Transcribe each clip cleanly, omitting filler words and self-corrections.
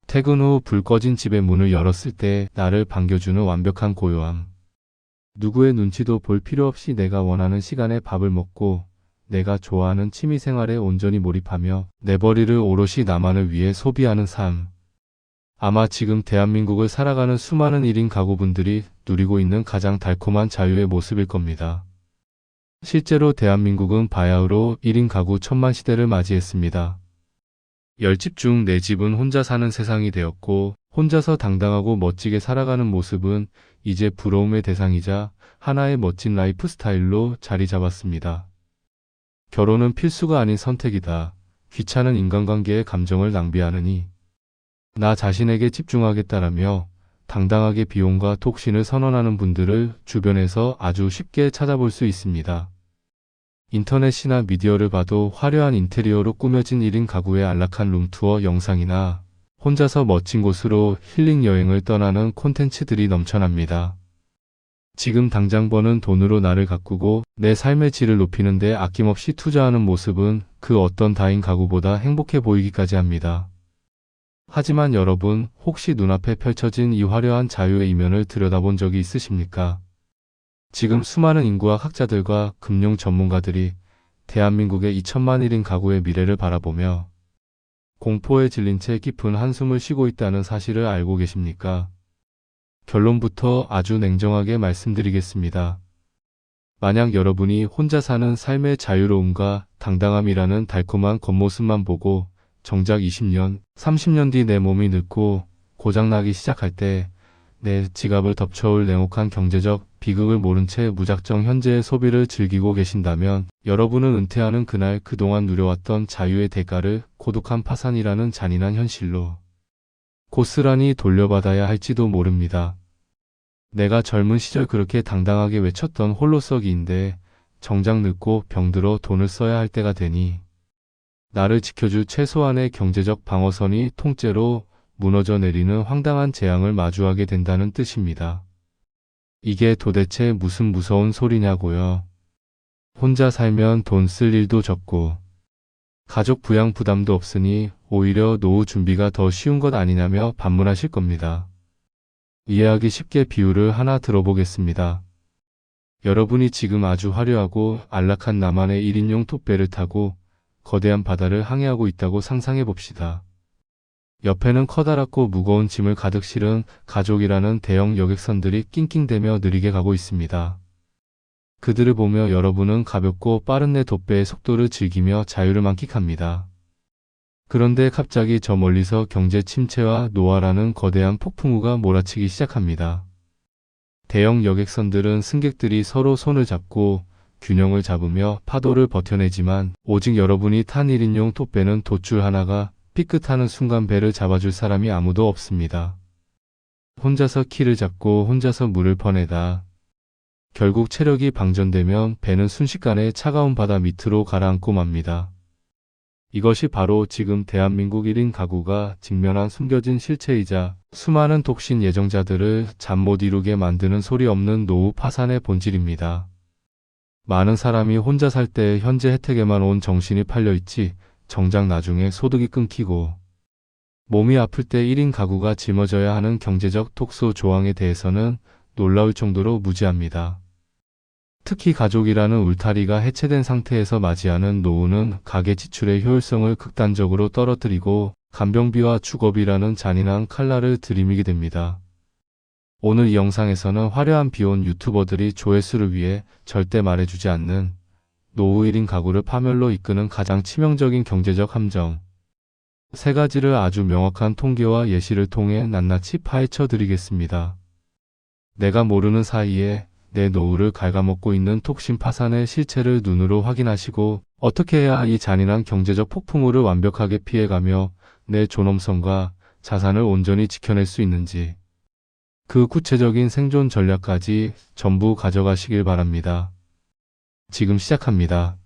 퇴근 후 불 꺼진 집의 문을 열었을 때 나를 반겨주는 완벽한 고요함. 누구의 눈치도 볼 필요 없이 내가 원하는 시간에 밥을 먹고 내가 좋아하는 취미생활에 온전히 몰입하며 내 벌이를 오롯이 나만을 위해 소비하는 삶. 아마 지금 대한민국을 살아가는 수많은 1인 가구분들이 누리고 있는 가장 달콤한 자유의 모습일 겁니다. 실제로 대한민국은 바야흐로 1인 가구 천만 시대를 맞이했습니다. 10집 중 4집은 혼자 사는 세상이 되었고 혼자서 당당하고 멋지게 살아가는 모습은 이제 부러움의 대상이자 하나의 멋진 라이프 스타일로 자리 잡았습니다. 결혼은 필수가 아닌 선택이다. 귀찮은 인간관계의 감정을 낭비하느니 나 자신에게 집중하겠다라며 당당하게 비혼과 독신을 선언하는 분들을 주변에서 아주 쉽게 찾아볼 수 있습니다. 인터넷이나 미디어를 봐도 화려한 인테리어로 꾸며진 1인 가구의 안락한 룸투어 영상이나 혼자서 멋진 곳으로 힐링 여행을 떠나는 콘텐츠들이 넘쳐납니다. 지금 당장 버는 돈으로 나를 가꾸고 내 삶의 질을 높이는 데 아낌없이 투자하는 모습은 그 어떤 다인 가구보다 행복해 보이기까지 합니다. 하지만 여러분, 혹시 눈앞에 펼쳐진 이 화려한 자유의 이면을 들여다본 적이 있으십니까? 지금 수많은 인구학 학자들과 금융 전문가들이 대한민국의 2천만 1인 가구의 미래를 바라보며 공포에 질린 채 깊은 한숨을 쉬고 있다는 사실을 알고 계십니까? 결론부터 아주 냉정하게 말씀드리겠습니다. 만약 여러분이 혼자 사는 삶의 자유로움과 당당함이라는 달콤한 겉모습만 보고 정작 20년, 30년 뒤 내 몸이 늙고 고장나기 시작할 때 내 지갑을 덮쳐올 냉혹한 경제적 비극을 모른 채 무작정 현재의 소비를 즐기고 계신다면 여러분은 은퇴하는 그날 그동안 누려왔던 자유의 대가를 고독한 파산이라는 잔인한 현실로 고스란히 돌려받아야 할지도 모릅니다. 내가 젊은 시절 그렇게 당당하게 외쳤던 홀로서기인데 정작 늙고 병들어 돈을 써야 할 때가 되니 나를 지켜줄 최소한의 경제적 방어선이 통째로 무너져 내리는 황당한 재앙을 마주하게 된다는 뜻입니다. 이게 도대체 무슨 무서운 소리냐고요. 혼자 살면 돈 쓸 일도 적고 가족 부양 부담도 없으니 오히려 노후 준비가 더 쉬운 것 아니냐며 반문하실 겁니다. 이해하기 쉽게 비유를 하나 들어보겠습니다. 여러분이 지금 아주 화려하고 안락한 나만의 1인용 톱배를 타고 거대한 바다를 항해하고 있다고 상상해 봅시다. 옆에는 커다랗고 무거운 짐을 가득 실은 가족이라는 대형 여객선들이 낑낑대며 느리게 가고 있습니다. 그들을 보며 여러분은 가볍고 빠른 내 돛배의 속도를 즐기며 자유를 만끽합니다. 그런데 갑자기 저 멀리서 경제 침체와 노화라는 거대한 폭풍우가 몰아치기 시작합니다. 대형 여객선들은 승객들이 서로 손을 잡고 균형을 잡으며 파도를 버텨내지만 오직 여러분이 탄 1인용 돛배는 돛줄 하나가 삐끗하는 순간 배를 잡아줄 사람이 아무도 없습니다. 혼자서 키를 잡고 혼자서 물을 퍼내다. 결국 체력이 방전되면 배는 순식간에 차가운 바다 밑으로 가라앉고 맙니다. 이것이 바로 지금 대한민국 1인 가구가 직면한 숨겨진 실체이자 수많은 독신 예정자들을 잠 못 이루게 만드는 소리 없는 노후 파산의 본질입니다. 많은 사람이 혼자 살 때 현재 혜택에만 온 정신이 팔려있지 정작 나중에 소득이 끊기고 몸이 아플 때 1인 가구가 짊어져야 하는 경제적 톡소 조항에 대해서는 놀라울 정도로 무지합니다. 특히 가족이라는 울타리가 해체된 상태에서 맞이하는 노후는 가계 지출의 효율성을 극단적으로 떨어뜨리고 간병비와 주거비라는 잔인한 칼날을 들이미게 됩니다. 오늘 이 영상에서는 화려한 비혼 유튜버들이 조회수를 위해 절대 말해주지 않는 노후 1인 가구를 파멸로 이끄는 가장 치명적인 경제적 함정 3가지를 아주 명확한 통계와 예시를 통해 낱낱이 파헤쳐 드리겠습니다. 내가 모르는 사이에 내 노후를 갉아먹고 있는 톡신 파산의 실체를 눈으로 확인하시고 어떻게 해야 이 잔인한 경제적 폭풍우를 완벽하게 피해가며 내 존엄성과 자산을 온전히 지켜낼 수 있는지 그 구체적인 생존 전략까지 전부 가져가시길 바랍니다. 지금 시작합니다.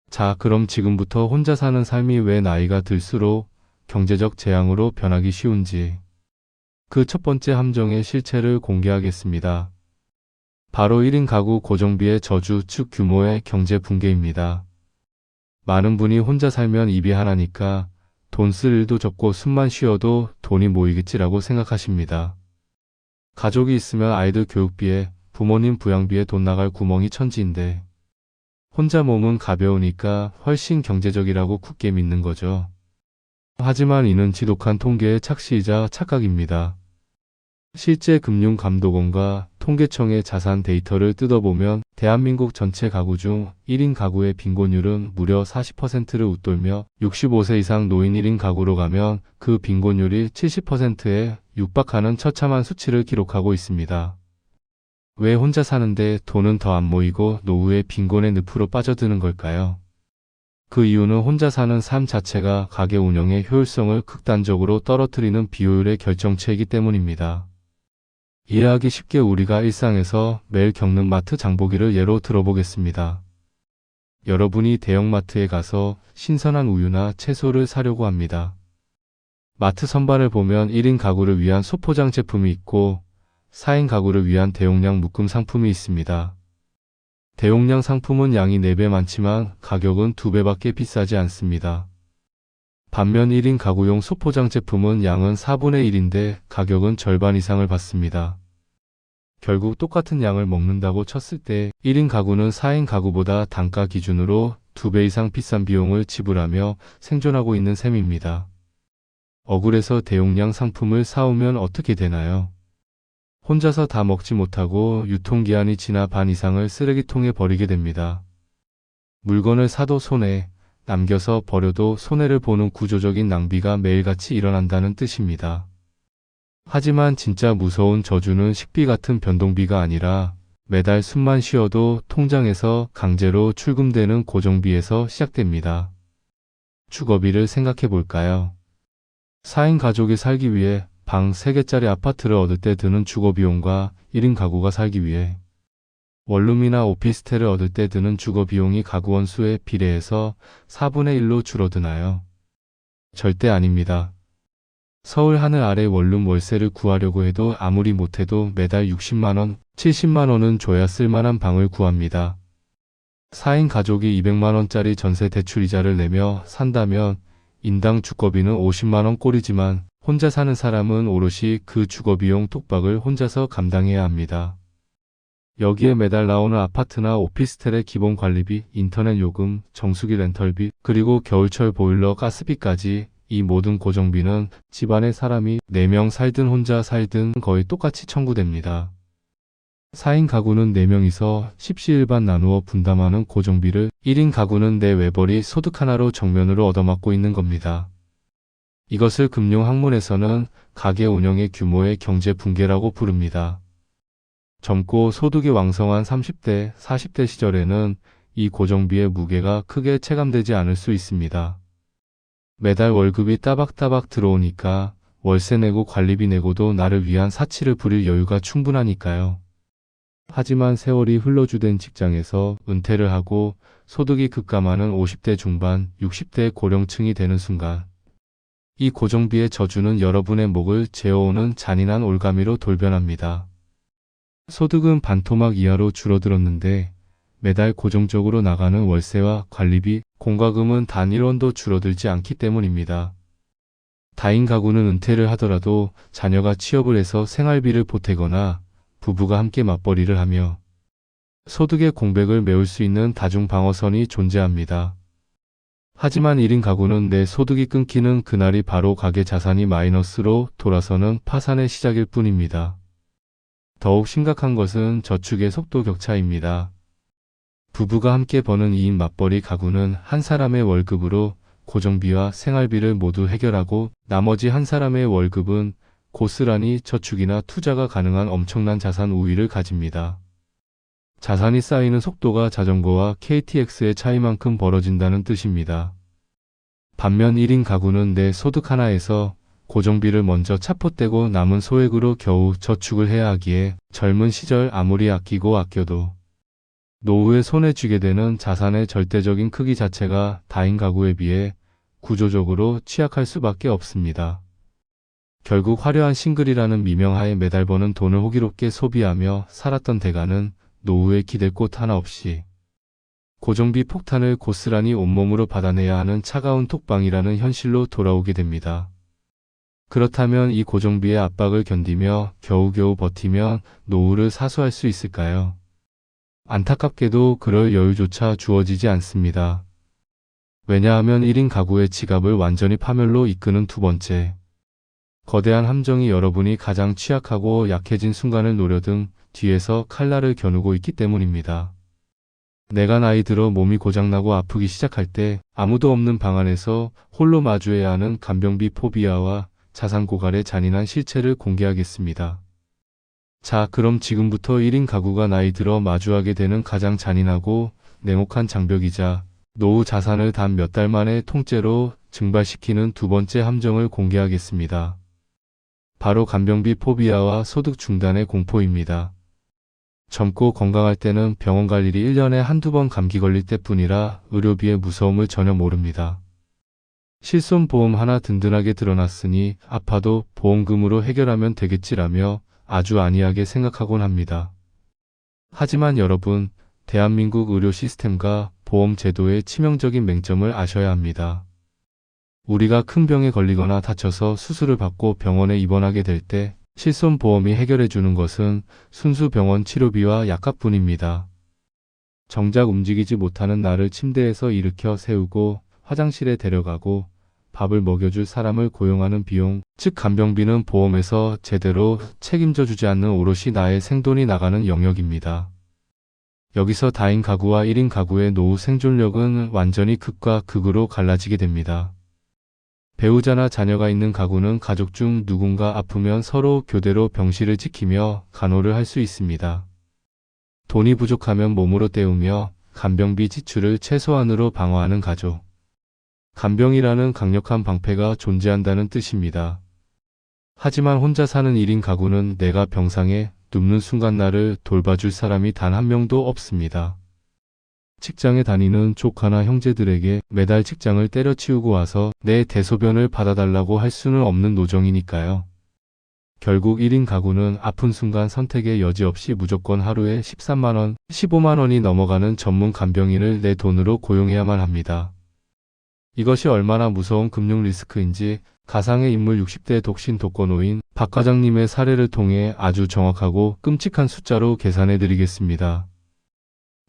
자, 그럼 지금부터 혼자 사는 삶이 왜 나이가 들수록 경제적 재앙으로 변하기 쉬운지 그 첫 번째 함정의 실체를 공개하겠습니다. 바로 1인 가구 고정비의 저주 즉 규모의 경제 붕괴입니다. 많은 분이 혼자 살면 입이 하나니까 돈 쓸 일도 적고 숨만 쉬어도 돈이 모이겠지라고 생각하십니다. 가족이 있으면 아이들 교육비에 부모님 부양비에 돈 나갈 구멍이 천지인데 혼자 몸은 가벼우니까 훨씬 경제적이라고 굳게 믿는 거죠. 하지만 이는 지독한 통계의 착시이자 착각입니다. 실제 금융감독원과 통계청의 자산 데이터를 뜯어보면 대한민국 전체 가구 중 1인 가구의 빈곤율은 무려 40%를 웃돌며 65세 이상 노인 1인 가구로 가면 그 빈곤율이 70%에 육박하는 처참한 수치를 기록하고 있습니다. 왜 혼자 사는데 돈은 더 안 모이고 노후에 빈곤의 늪으로 빠져드는 걸까요? 그 이유는 혼자 사는 삶 자체가 가게 운영의 효율성을 극단적으로 떨어뜨리는 비효율의 결정체이기 때문입니다. 이해하기 쉽게 우리가 일상에서 매일 겪는 마트 장보기를 예로 들어보겠습니다. 여러분이 대형마트에 가서 신선한 우유나 채소를 사려고 합니다. 마트 선반을 보면 1인 가구를 위한 소포장 제품이 있고 4인 가구를 위한 대용량 묶음 상품이 있습니다. 대용량 상품은 양이 4배 많지만 가격은 2배밖에 비싸지 않습니다. 반면 1인 가구용 소포장 제품은 양은 4분의 1인데 가격은 절반 이상을 받습니다. 결국 똑같은 양을 먹는다고 쳤을 때 1인 가구는 4인 가구보다 단가 기준으로 2배 이상 비싼 비용을 지불하며 생존하고 있는 셈입니다. 억울해서 대용량 상품을 사오면 어떻게 되나요? 혼자서 다 먹지 못하고 유통기한이 지나 반 이상을 쓰레기통에 버리게 됩니다. 물건을 사도 손해, 남겨서 버려도 손해를 보는 구조적인 낭비가 매일같이 일어난다는 뜻입니다. 하지만 진짜 무서운 저주는 식비 같은 변동비가 아니라 매달 숨만 쉬어도 통장에서 강제로 출금되는 고정비에서 시작됩니다. 주거비를 생각해 볼까요? 4인 가족이 살기 위해 방 3개짜리 아파트를 얻을 때 드는 주거비용과 1인 가구가 살기 위해 원룸이나 오피스텔을 얻을 때 드는 주거비용이 가구원 수에 비례해서 4분의 1로 줄어드나요? 절대 아닙니다. 서울 하늘 아래 원룸 월세를 구하려고 해도 아무리 못해도 매달 60만원, 70만원은 줘야 쓸만한 방을 구합니다. 4인 가족이 200만원짜리 전세 대출이자를 내며 산다면 인당 주거비는 50만원 꼴이지만 혼자 사는 사람은 오롯이 그 주거비용 톡박을 혼자서 감당해야 합니다. 여기에 매달 나오는 아파트나 오피스텔의 기본 관리비, 인터넷 요금, 정수기 렌털비, 그리고 겨울철 보일러 가스비까지 이 모든 고정비는 집안에 사람이 4명 살든 혼자 살든 거의 똑같이 청구됩니다. 4인 가구는 4명이서 십시일반 나누어 분담하는 고정비를 1인 가구는 내 외벌이 소득 하나로 정면으로 얻어맞고 있는 겁니다. 이것을 금융학문에서는 가게 운영의 규모의 경제 붕괴라고 부릅니다. 젊고 소득이 왕성한 30대, 40대 시절에는 이 고정비의 무게가 크게 체감되지 않을 수 있습니다. 매달 월급이 따박따박 들어오니까 월세 내고 관리비 내고도 나를 위한 사치를 부릴 여유가 충분하니까요. 하지만 세월이 흘러주된 직장에서 은퇴를 하고 소득이 급감하는 50대 중반, 60대 고령층이 되는 순간 이 고정비의 저주는 여러분의 목을 재어오는 잔인한 올가미로 돌변합니다. 소득은 반토막 이하로 줄어들었는데 매달 고정적으로 나가는 월세와 관리비, 공과금은 단 1원도 줄어들지 않기 때문입니다. 다인 가구는 은퇴를 하더라도 자녀가 취업을 해서 생활비를 보태거나 부부가 함께 맞벌이를 하며 소득의 공백을 메울 수 있는 다중방어선이 존재합니다. 하지만 1인 가구는 내 소득이 끊기는 그날이 바로 가계 자산이 마이너스로 돌아서는 파산의 시작일 뿐입니다. 더욱 심각한 것은 저축의 속도 격차입니다. 부부가 함께 버는 2인 맞벌이 가구는 한 사람의 월급으로 고정비와 생활비를 모두 해결하고 나머지 한 사람의 월급은 고스란히 저축이나 투자가 가능한 엄청난 자산 우위를 가집니다. 자산이 쌓이는 속도가 자전거와 KTX의 차이만큼 벌어진다는 뜻입니다. 반면 1인 가구는 내 소득 하나에서 고정비를 먼저 차포떼고 남은 소액으로 겨우 저축을 해야 하기에 젊은 시절 아무리 아끼고 아껴도 노후에 손에 쥐게 되는 자산의 절대적인 크기 자체가 다인 가구에 비해 구조적으로 취약할 수밖에 없습니다. 결국 화려한 싱글이라는 미명하에 매달 버는 돈을 호기롭게 소비하며 살았던 대가는 노후에 기댈 곳 하나 없이 고정비 폭탄을 고스란히 온몸으로 받아내야 하는 차가운 톡방이라는 현실로 돌아오게 됩니다. 그렇다면 이 고정비의 압박을 견디며 겨우겨우 버티면 노후를 사수할 수 있을까요? 안타깝게도 그럴 여유조차 주어지지 않습니다. 왜냐하면 1인 가구의 지갑을 완전히 파멸로 이끄는 두 번째, 거대한 함정이 여러분이 가장 취약하고 약해진 순간을 노려등 뒤에서 칼날을 겨누고 있기 때문입니다. 내가 나이 들어 몸이 고장나고 아프기 시작할 때 아무도 없는 방 안에서 홀로 마주해야 하는 간병비 포비아와 자산 고갈의 잔인한 실체를 공개하겠습니다. 자, 그럼 지금부터 1인 가구가 나이 들어 마주하게 되는 가장 잔인하고 냉혹한 장벽이자 노후 자산을 단 몇 달 만에 통째로 증발시키는 두 번째 함정을 공개하겠습니다. 바로 간병비 포비아와 소득 중단의 공포입니다. 젊고 건강할 때는 병원 갈 일이 1년에 한두 번 감기 걸릴 때뿐이라 의료비의 무서움을 전혀 모릅니다. 실손보험 하나 든든하게 들어놨으니 아파도 보험금으로 해결하면 되겠지라며 아주 안이하게 생각하곤 합니다. 하지만 여러분, 대한민국 의료 시스템과 보험 제도의 치명적인 맹점을 아셔야 합니다. 우리가 큰 병에 걸리거나 다쳐서 수술을 받고 병원에 입원하게 될 때 실손보험이 해결해 주는 것은 순수 병원 치료비와 약값뿐입니다. 정작 움직이지 못하는 나를 침대에서 일으켜 세우고 화장실에 데려가고 밥을 먹여줄 사람을 고용하는 비용, 즉 간병비는 보험에서 제대로 책임져 주지 않는 오롯이 나의 생돈이 나가는 영역입니다. 여기서 다인 가구와 1인 가구의 노후 생존력은 완전히 극과 극으로 갈라지게 됩니다. 배우자나 자녀가 있는 가구는 가족 중 누군가 아프면 서로 교대로 병실을 지키며 간호를 할 수 있습니다. 돈이 부족하면 몸으로 때우며 간병비 지출을 최소한으로 방어하는 가족. 간병이라는 강력한 방패가 존재한다는 뜻입니다. 하지만 혼자 사는 1인 가구는 내가 병상에 눕는 순간 나를 돌봐줄 사람이 단 한 명도 없습니다. 직장에 다니는 조카나 형제들에게 매달 직장을 때려치우고 와서 내 대소변을 받아달라고 할 수는 없는 노정이니까요. 결국 1인 가구는 아픈 순간 선택의 여지 없이 무조건 하루에 13만원, 15만원이 넘어가는 전문 간병인을 내 돈으로 고용해야만 합니다. 이것이 얼마나 무서운 금융 리스크인지 가상의 인물 60대 독신 독거노인 박 과장님의 사례를 통해 아주 정확하고 끔찍한 숫자로 계산해 드리겠습니다.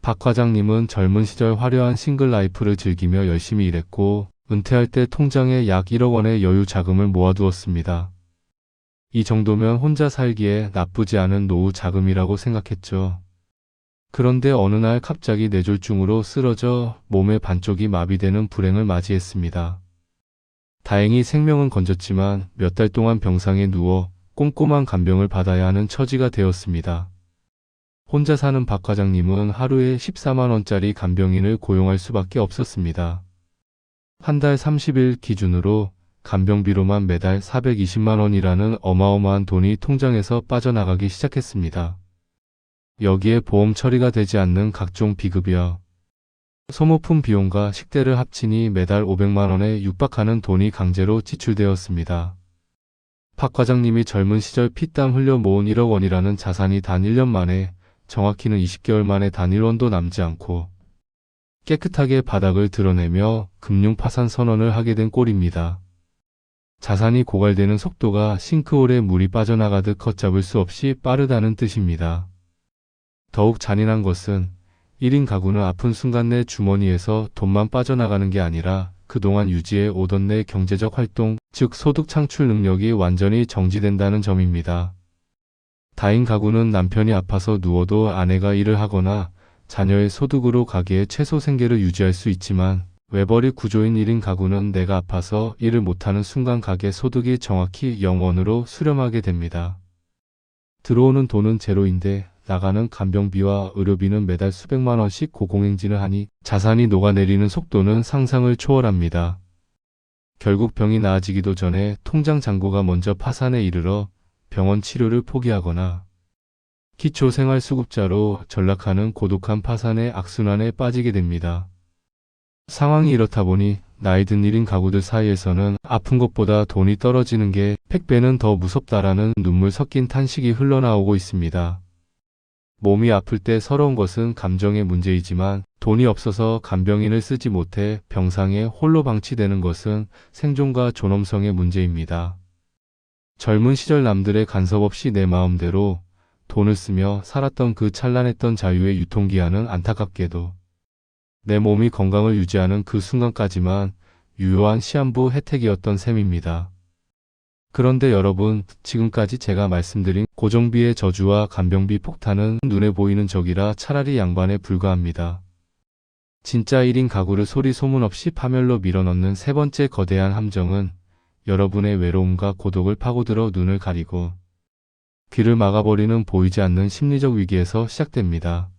박 과장님은 젊은 시절 화려한 싱글 라이프를 즐기며 열심히 일했고 은퇴할 때 통장에 약 1억 원의 여유 자금을 모아두었습니다. 이 정도면 혼자 살기에 나쁘지 않은 노후 자금이라고 생각했죠. 그런데 어느 날 갑자기 뇌졸중으로 쓰러져 몸의 반쪽이 마비되는 불행을 맞이했습니다. 다행히 생명은 건졌지만 몇 달 동안 병상에 누워 꼼꼼한 간병을 받아야 하는 처지가 되었습니다. 혼자 사는 박 과장님은 하루에 14만원짜리 간병인을 고용할 수밖에 없었습니다. 한 달 30일 기준으로 간병비로만 매달 420만원이라는 어마어마한 돈이 통장에서 빠져나가기 시작했습니다. 여기에 보험 처리가 되지 않는 각종 비급여, 소모품 비용과 식대를 합치니 매달 500만원에 육박하는 돈이 강제로 지출되었습니다. 박 과장님이 젊은 시절 피땀 흘려 모은 1억 원이라는 자산이 단 1년 만에, 정확히는 20개월 만에 단 1원도 남지 않고 깨끗하게 바닥을 드러내며 금융 파산 선언을 하게 된 꼴입니다. 자산이 고갈되는 속도가 싱크홀에 물이 빠져나가듯 걷잡을 수 없이 빠르다는 뜻입니다. 더욱 잔인한 것은 1인 가구는 아픈 순간 내 주머니에서 돈만 빠져나가는 게 아니라 그동안 유지해 오던 내 경제적 활동, 즉 소득 창출 능력이 완전히 정지된다는 점입니다. 다인 가구는 남편이 아파서 누워도 아내가 일을 하거나 자녀의 소득으로 가게에 최소 생계를 유지할 수 있지만 외벌이 구조인 1인 가구는 내가 아파서 일을 못하는 순간 가게 소득이 정확히 0원으로 수렴하게 됩니다. 들어오는 돈은 제로인데 나가는 간병비와 의료비는 매달 수백만 원씩 고공행진을 하니 자산이 녹아내리는 속도는 상상을 초월합니다. 결국 병이 나아지기도 전에 통장 잔고가 먼저 파산에 이르러 병원 치료를 포기하거나 기초생활수급자로 전락하는 고독한 파산의 악순환에 빠지게 됩니다. 상황이 이렇다 보니 나이 든 1인 가구들 사이에서는 아픈 것보다 돈이 떨어지는 게 100배는 더 무섭다라는 눈물 섞인 탄식이 흘러나오고 있습니다. 몸이 아플 때 서러운 것은 감정의 문제이지만 돈이 없어서 간병인을 쓰지 못해 병상에 홀로 방치되는 것은 생존과 존엄성의 문제입니다. 젊은 시절 남들의 간섭 없이 내 마음대로 돈을 쓰며 살았던 그 찬란했던 자유의 유통기한은 안타깝게도 내 몸이 건강을 유지하는 그 순간까지만 유효한 시한부 혜택이었던 셈입니다. 그런데 여러분, 지금까지 제가 말씀드린 고정비의 저주와 간병비 폭탄은 눈에 보이는 적이라 차라리 양반에 불과합니다. 진짜 1인 가구를 소리 소문 없이 파멸로 밀어넣는 세 번째 거대한 함정은 여러분의 외로움과 고독을 파고들어 눈을 가리고 귀를 막아버리는 보이지 않는 심리적 위기에서 시작됩니다.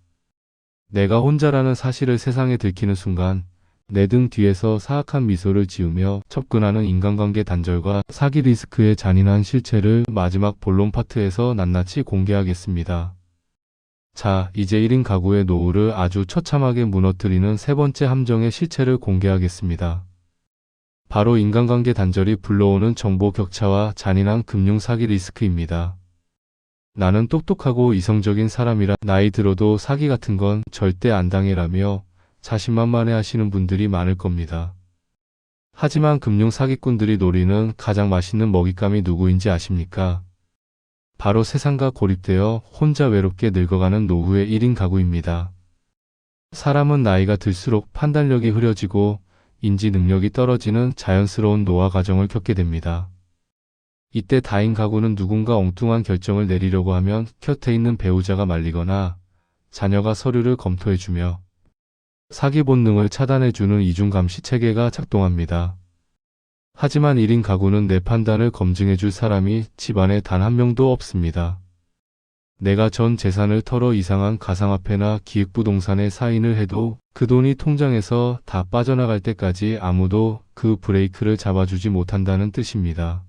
내가 혼자라는 사실을 세상에 들키는 순간 내 등 뒤에서 사악한 미소를 지으며 접근하는 인간관계 단절과 사기 리스크의 잔인한 실체를 마지막 본론 파트에서 낱낱이 공개하겠습니다. 자, 이제 1인 가구의 노후를 아주 처참하게 무너뜨리는 세 번째 함정의 실체를 공개하겠습니다. 바로 인간관계 단절이 불러오는 정보 격차와 잔인한 금융 사기 리스크입니다. 나는 똑똑하고 이성적인 사람이라 나이 들어도 사기 같은 건 절대 안 당해라며 자신만만해 하시는 분들이 많을 겁니다. 하지만 금융 사기꾼들이 노리는 가장 맛있는 먹잇감이 누구인지 아십니까? 바로 세상과 고립되어 혼자 외롭게 늙어가는 노후의 1인 가구입니다. 사람은 나이가 들수록 판단력이 흐려지고 인지 능력이 떨어지는 자연스러운 노화 과정을 겪게 됩니다. 이때 다인 가구는 누군가 엉뚱한 결정을 내리려고 하면 곁에 있는 배우자가 말리거나 자녀가 서류를 검토해주며 사기 본능을 차단해주는 이중감시 체계가 작동합니다. 하지만 1인 가구는 내 판단을 검증해줄 사람이 집안에 단 한 명도 없습니다. 내가 전 재산을 털어 이상한 가상화폐나 기획부동산에 사인을 해도 그 돈이 통장에서 다 빠져나갈 때까지 아무도 그 브레이크를 잡아주지 못한다는 뜻입니다.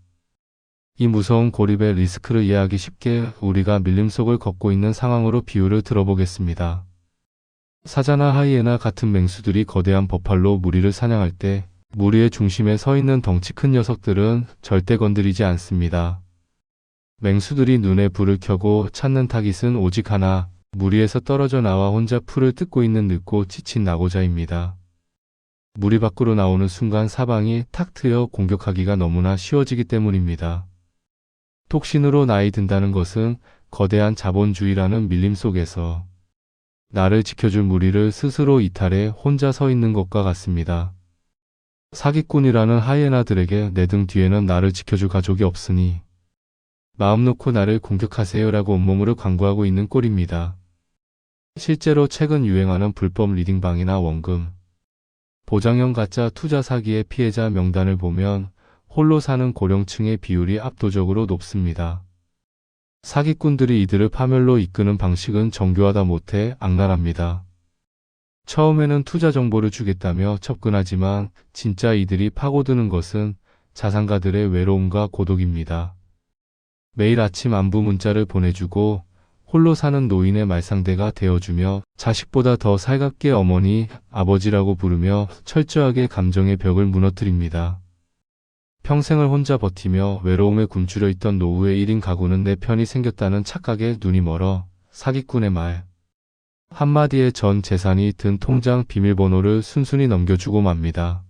이 무서운 고립의 리스크를 이해하기 쉽게 우리가 밀림 속을 걷고 있는 상황으로 비유를 들어보겠습니다. 사자나 하이에나 같은 맹수들이 거대한 버팔로 무리를 사냥할 때 무리의 중심에 서 있는 덩치 큰 녀석들은 절대 건드리지 않습니다. 맹수들이 눈에 불을 켜고 찾는 타깃은 오직 하나, 무리에서 떨어져 나와 혼자 풀을 뜯고 있는 늙고 지친 낙오자입니다. 무리 밖으로 나오는 순간 사방이 탁 트여 공격하기가 너무나 쉬워지기 때문입니다. 독신으로 나이 든다는 것은 거대한 자본주의라는 밀림 속에서 나를 지켜줄 무리를 스스로 이탈해 혼자 서 있는 것과 같습니다. 사기꾼이라는 하이에나들에게 내 등 뒤에는 나를 지켜줄 가족이 없으니 마음 놓고 나를 공격하세요라고 온몸으로 광고하고 있는 꼴입니다. 실제로 최근 유행하는 불법 리딩방이나 원금, 보장형 가짜 투자 사기의 피해자 명단을 보면 홀로 사는 고령층의 비율이 압도적으로 높습니다. 사기꾼들이 이들을 파멸로 이끄는 방식은 정교하다 못해 악랄합니다. 처음에는 투자 정보를 주겠다며 접근하지만 진짜 이들이 파고드는 것은 자산가들의 외로움과 고독입니다. 매일 아침 안부 문자를 보내주고 홀로 사는 노인의 말상대가 되어주며 자식보다 더 살갑게 어머니, 아버지라고 부르며 철저하게 감정의 벽을 무너뜨립니다. 평생을 혼자 버티며 외로움에 굶주려 있던 노후의 1인 가구는 내 편이 생겼다는 착각에 눈이 멀어 사기꾼의 말 한마디에 전 재산이 든 통장 비밀번호를 순순히 넘겨주고 맙니다.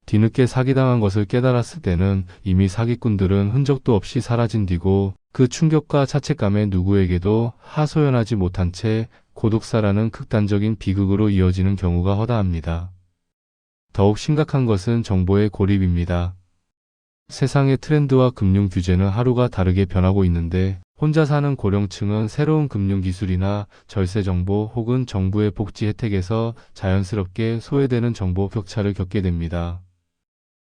뒤늦게 사기당한 것을 깨달았을 때는 이미 사기꾼들은 흔적도 없이 사라진 뒤고 그 충격과 자책감에 누구에게도 하소연하지 못한 채 고독사라는 극단적인 비극으로 이어지는 경우가 허다합니다. 더욱 심각한 것은 정보의 고립입니다. 세상의 트렌드와 금융 규제는 하루가 다르게 변하고 있는데 혼자 사는 고령층은 새로운 금융 기술이나 절세 정보 혹은 정부의 복지 혜택에서 자연스럽게 소외되는 정보 격차를 겪게 됩니다.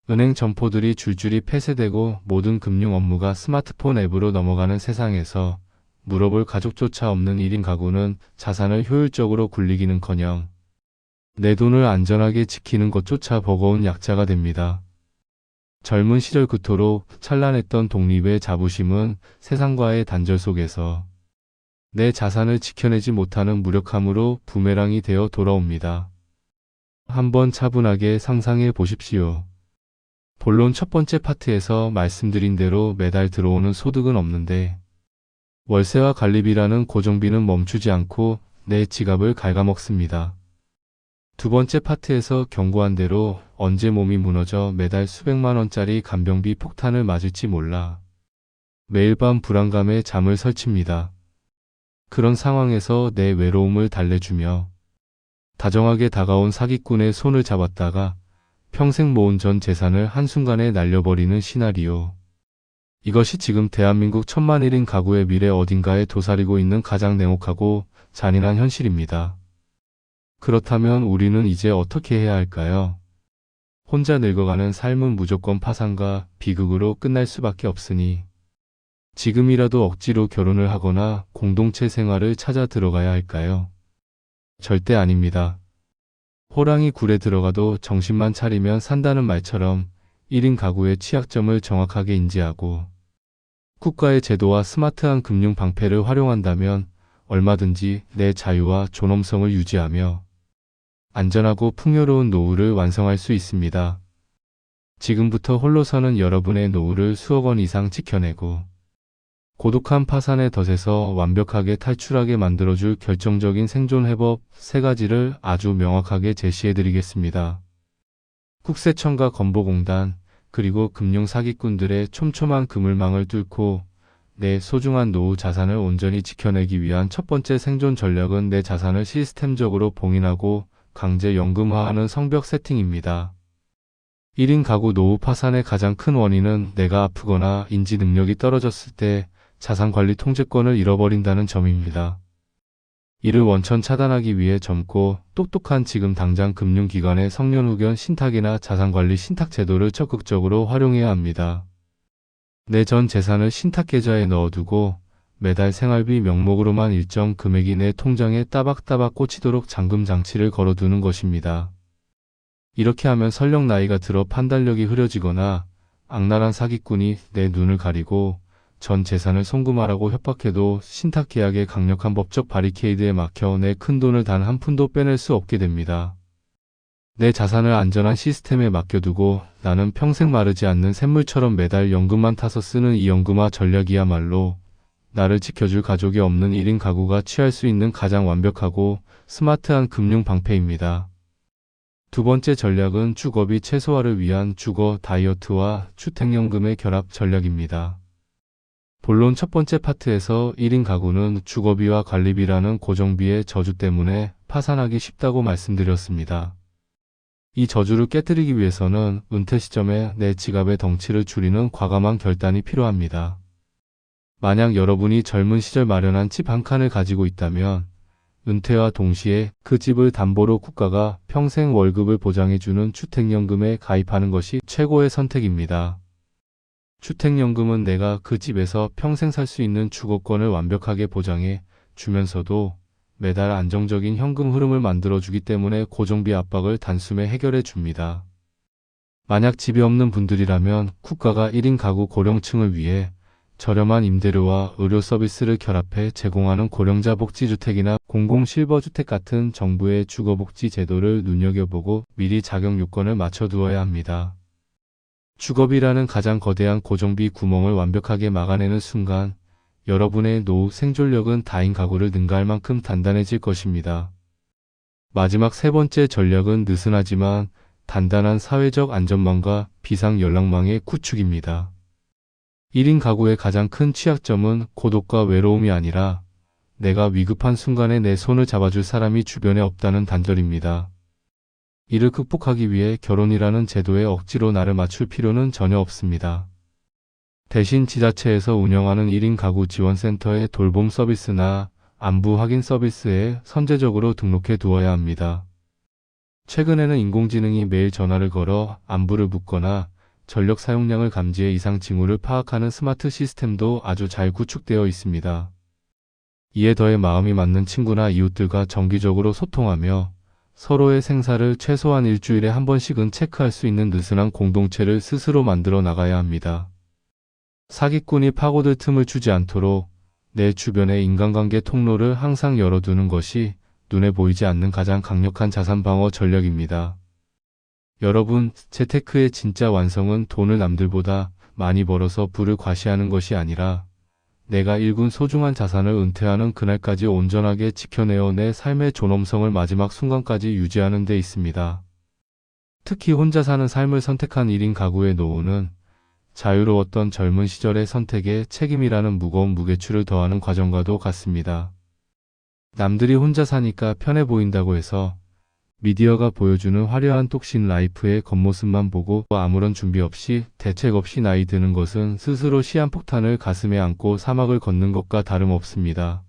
은행 점포들이 줄줄이 폐쇄되고 모든 금융 업무가 스마트폰 앱으로 넘어가는 세상에서 물어볼 가족조차 없는 1인 가구는 자산을 효율적으로 굴리기는커녕 내 돈을 안전하게 지키는 것조차 버거운 약자가 됩니다. 젊은 시절 그토록 찬란했던 독립의 자부심은 세상과의 단절 속에서 내 자산을 지켜내지 못하는 무력함으로 부메랑이 되어 돌아옵니다. 한번 차분하게 상상해 보십시오. 본론 첫 번째 파트에서 말씀드린 대로 매달 들어오는 소득은 없는데 월세와 관리비라는 고정비는 멈추지 않고 내 지갑을 갉아먹습니다. 두 번째 파트에서 경고한 대로 언제 몸이 무너져 매달 수백만 원짜리 간병비 폭탄을 맞을지 몰라. 매일 밤 불안감에 잠을 설칩니다. 그런 상황에서 내 외로움을 달래주며 다정하게 다가온 사기꾼의 손을 잡았다가 평생 모은 전 재산을 한순간에 날려버리는 시나리오. 이것이 지금 대한민국 1000만 1인 가구의 미래 어딘가에 도사리고 있는 가장 냉혹하고 잔인한 현실입니다. 그렇다면 우리는 이제 어떻게 해야 할까요? 혼자 늙어가는 삶은 무조건 파산과 비극으로 끝날 수밖에 없으니 지금이라도 억지로 결혼을 하거나 공동체 생활을 찾아 들어가야 할까요? 절대 아닙니다. 호랑이 굴에 들어가도 정신만 차리면 산다는 말처럼 1인 가구의 취약점을 정확하게 인지하고 국가의 제도와 스마트한 금융 방패를 활용한다면 얼마든지 내 자유와 존엄성을 유지하며 안전하고 풍요로운 노후를 완성할 수 있습니다. 지금부터 홀로서는 여러분의 노후를 수억 원 이상 지켜내고 고독한 파산의 덫에서 완벽하게 탈출하게 만들어줄 결정적인 생존 해법 3가지를 아주 명확하게 제시해드리겠습니다. 국세청과 건보공단, 그리고 금융 사기꾼들의 촘촘한 그물망을 뚫고 내 소중한 노후 자산을 온전히 지켜내기 위한 첫 번째 생존 전략은 내 자산을 시스템적으로 봉인하고 강제 연금화하는 성벽 세팅입니다. 1인 가구 노후 파산의 가장 큰 원인은 내가 아프거나 인지 능력이 떨어졌을 때 자산관리 통제권을 잃어버린다는 점입니다. 이를 원천 차단하기 위해 젊고 똑똑한 지금 당장 금융기관의 성년후견 신탁이나 자산관리 신탁 제도를 적극적으로 활용해야 합니다. 내 전 재산을 신탁 계좌에 넣어두고 매달 생활비 명목으로만 일정 금액이 내 통장에 따박따박 꽂히도록 잠금 장치를 걸어두는 것입니다. 이렇게 하면 설령 나이가 들어 판단력이 흐려지거나 악랄한 사기꾼이 내 눈을 가리고 전 재산을 송금하라고 협박해도 신탁 계약의 강력한 법적 바리케이드에 막혀 내 큰돈을 단 한 푼도 빼낼 수 없게 됩니다. 내 자산을 안전한 시스템에 맡겨두고 나는 평생 마르지 않는 샘물처럼 매달 연금만 타서 쓰는 이 연금화 전략이야말로 나를 지켜줄 가족이 없는 1인 가구가 취할 수 있는 가장 완벽하고 스마트한 금융 방패입니다. 두 번째 전략은 주거비 최소화를 위한 주거 다이어트와 주택연금의 결합 전략입니다. 본론 첫 번째 파트에서 1인 가구는 주거비와 관리비라는 고정비의 저주 때문에 파산하기 쉽다고 말씀드렸습니다. 이 저주를 깨뜨리기 위해서는 은퇴 시점에 내 지갑의 덩치를 줄이는 과감한 결단이 필요합니다. 만약 여러분이 젊은 시절 마련한 집 한 칸을 가지고 있다면 은퇴와 동시에 그 집을 담보로 국가가 평생 월급을 보장해주는 주택연금에 가입하는 것이 최고의 선택입니다. 주택연금은 내가 그 집에서 평생 살 수 있는 주거권을 완벽하게 보장해 주면서도 매달 안정적인 현금 흐름을 만들어주기 때문에 고정비 압박을 단숨에 해결해 줍니다. 만약 집이 없는 분들이라면 국가가 1인 가구 고령층을 위해 저렴한 임대료와 의료 서비스를 결합해 제공하는 고령자 복지주택이나 공공실버주택 같은 정부의 주거복지 제도를 눈여겨보고 미리 자격 요건을 맞춰두어야 합니다. 주거비라는 가장 거대한 고정비 구멍을 완벽하게 막아내는 순간 여러분의 노후 생존력은 다인 가구를 능가할 만큼 단단해질 것입니다. 마지막 세 번째 전략은 느슨하지만 단단한 사회적 안전망과 비상 연락망의 구축입니다. 1인 가구의 가장 큰 취약점은 고독과 외로움이 아니라 내가 위급한 순간에 내 손을 잡아줄 사람이 주변에 없다는 단절입니다. 이를 극복하기 위해 결혼이라는 제도에 억지로 나를 맞출 필요는 전혀 없습니다. 대신 지자체에서 운영하는 1인 가구 지원센터의 돌봄 서비스나 안부 확인 서비스에 선제적으로 등록해 두어야 합니다. 최근에는 인공지능이 매일 전화를 걸어 안부를 묻거나 전력 사용량을 감지해 이상 징후를 파악하는 스마트 시스템도 아주 잘 구축되어 있습니다. 이에 더해 마음이 맞는 친구나 이웃들과 정기적으로 소통하며 서로의 생사를 최소한 일주일에 한 번씩은 체크할 수 있는 느슨한 공동체를 스스로 만들어 나가야 합니다. 사기꾼이 파고들 틈을 주지 않도록 내 주변의 인간관계 통로를 항상 열어두는 것이 눈에 보이지 않는 가장 강력한 자산 방어 전략입니다. 여러분, 재테크의 진짜 완성은 돈을 남들보다 많이 벌어서 부를 과시하는 것이 아니라 내가 일군 소중한 자산을 은퇴하는 그날까지 온전하게 지켜내어 내 삶의 존엄성을 마지막 순간까지 유지하는 데 있습니다. 특히 혼자 사는 삶을 선택한 1인 가구의 노후는 자유로웠던 젊은 시절의 선택에 책임이라는 무거운 무게추를 더하는 과정과도 같습니다. 남들이 혼자 사니까 편해 보인다고 해서 미디어가 보여주는 화려한 똑신 라이프의 겉모습만 보고 아무런 준비 없이 대책 없이 나이 드는 것은 스스로 시한폭탄을 가슴에 안고 사막을 걷는 것과 다름없습니다.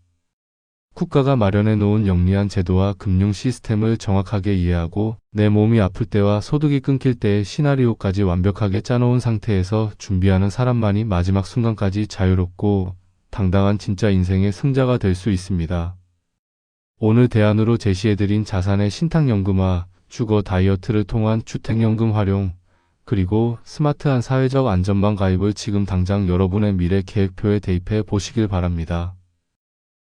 국가가 마련해 놓은 영리한 제도와 금융 시스템을 정확하게 이해하고 내 몸이 아플 때와 소득이 끊길 때의 시나리오까지 완벽하게 짜놓은 상태에서 준비하는 사람만이 마지막 순간까지 자유롭고 당당한 진짜 인생의 승자가 될 수 있습니다. 오늘 대안으로 제시해드린 자산의 신탁연금화, 주거 다이어트를 통한 주택연금 활용, 그리고 스마트한 사회적 안전망 가입을 지금 당장 여러분의 미래 계획표에 대입해 보시길 바랍니다.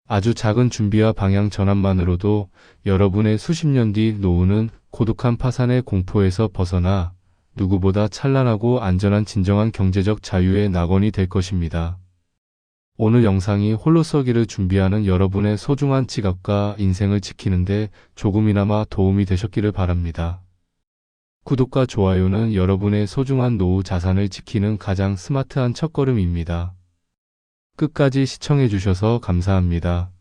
아주 작은 준비와 방향 전환만으로도 여러분의 수십 년 뒤 노후는 고독한 파산의 공포에서 벗어나 누구보다 찬란하고 안전한 진정한 경제적 자유의 낙원이 될 것입니다. 오늘 영상이 홀로 서기를 준비하는 여러분의 소중한 지갑과 인생을 지키는데 조금이나마 도움이 되셨기를 바랍니다. 구독과 좋아요는 여러분의 소중한 노후 자산을 지키는 가장 스마트한 첫걸음입니다. 끝까지 시청해주셔서 감사합니다.